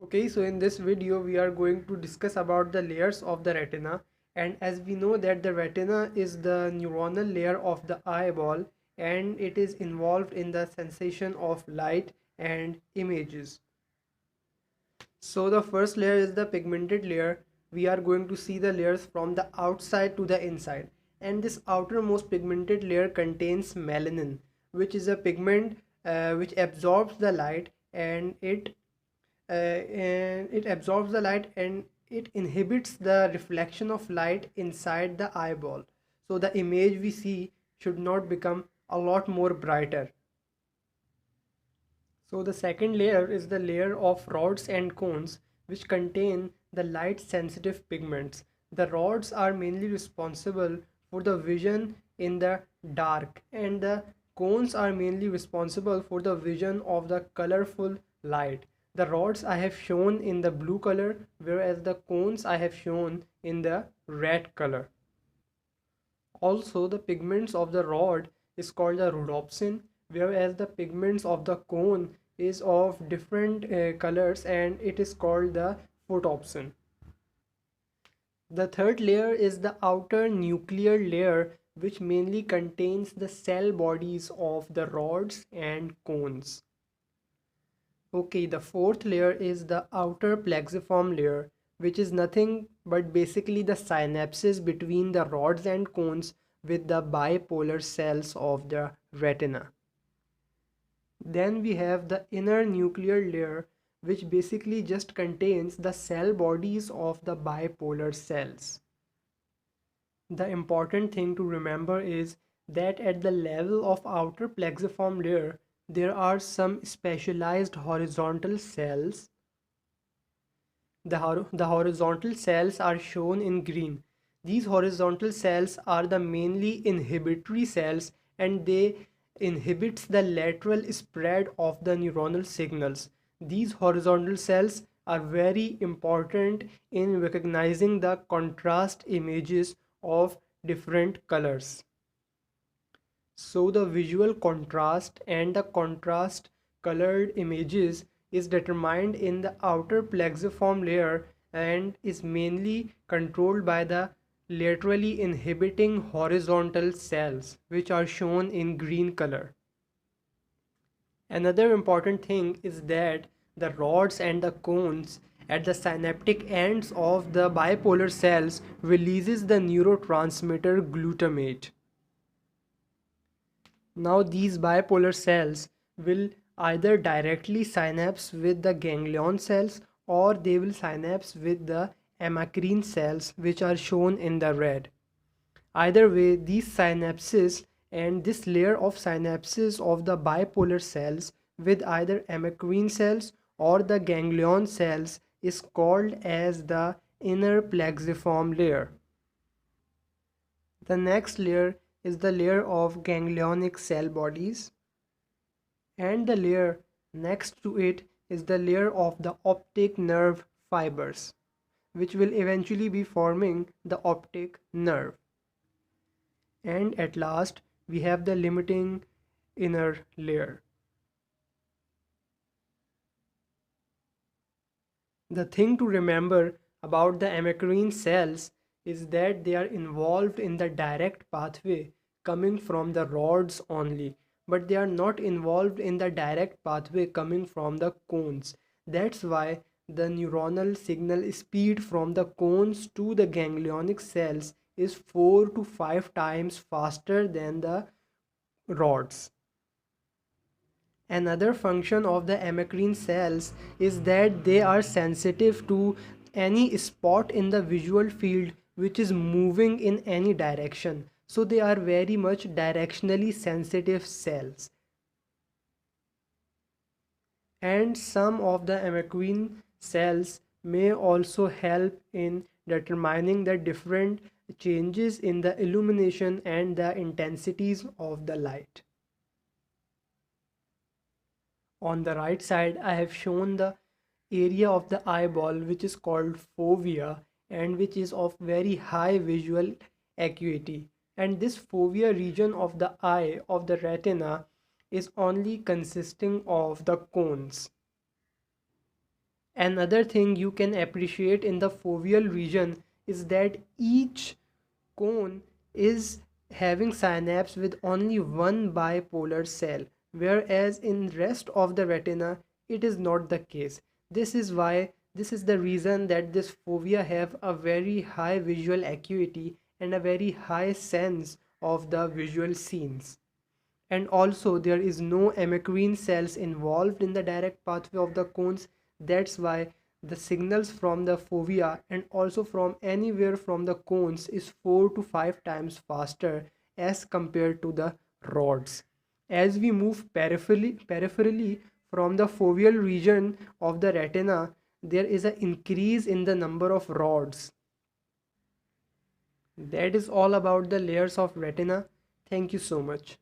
Okay, so in this video we are going to discuss about the layers of the retina, and as we know that the retina is the neuronal layer of the eyeball and it is involved in the sensation of light and images. So the first layer is the pigmented layer. We are going to see the layers from the outside to the inside, and this outermost pigmented layer contains melanin, which is a pigment which absorbs the light, and it absorbs the light and it inhibits the reflection of light inside the eyeball, so the image we see should not become a lot more brighter. So the second layer is the layer of rods and cones, which contain the light sensitive pigments. The rods are mainly responsible for the vision in the dark, and the cones are mainly responsible for the vision of the colorful light. The rods I have shown in the blue color, whereas the cones I have shown in the red color. Also, the pigments of the rod is called the rhodopsin, whereas the pigments of the cone is of different colors and it is called the photopsin. The third layer is the outer nuclear layer, which mainly contains the cell bodies of the rods and cones. Okay, the fourth layer is the outer plexiform layer, which is nothing but basically the synapses between the rods and cones with the bipolar cells of the retina. Then we have the inner nuclear layer, which basically just contains the cell bodies of the bipolar cells. The important thing to remember is that at the level of outer plexiform layer, there are some specialized horizontal cells. The horizontal cells are shown in green. These horizontal cells are the mainly inhibitory cells, and they inhibits the lateral spread of the neuronal signals. These horizontal cells are very important in recognizing the contrast images of different colors. So the visual contrast and the contrast colored images is determined in the outer plexiform layer and is mainly controlled by the laterally inhibiting horizontal cells, which are shown in green color. Another important thing is that the rods and the cones at the synaptic ends of the bipolar cells releases the neurotransmitter glutamate. Now these bipolar cells will either directly synapse with the ganglion cells or they will synapse with the amacrine cells, which are shown in the red. Either way, these synapses and this layer of synapses of the bipolar cells with either amacrine cells or the ganglion cells is called as the inner plexiform layer. The next layer is the layer of ganglionic cell bodies, and the layer next to it is the layer of the optic nerve fibers, which will eventually be forming the optic nerve. And at last, we have the limiting inner layer. The thing to remember about the amacrine cells is that they are involved in the direct pathway coming from the rods only, but they are not involved in the direct pathway coming from the cones. That's why the neuronal signal speed from the cones to the ganglionic cells is 4 to 5 times faster than the rods. Another function of the amacrine cells is that they are sensitive to any spot in the visual field which is moving in any direction. So they are very much directionally sensitive cells. And some of the amacrine cells may also help in determining the different changes in the illumination and the intensities of the light. On the right side, I have shown the area of the eyeball which is called fovea and which is of very high visual acuity. And this fovea region of the eye of the retina is only consisting of the cones. Another thing you can appreciate in the foveal region is that each cone is having synapse with only one bipolar cell, whereas in rest of the retina it is not the case. This is the reason that this fovea have a very high visual acuity and a very high sense of the visual scenes. And also there is no amacrine cells involved in the direct pathway of the cones. That's why the signals from the fovea and also from anywhere from the cones is 4 to 5 times faster as compared to the rods. As we move peripherally from the foveal region of the retina, there is an increase in the number of rods. That is all about the layers of retina. Thank you so much.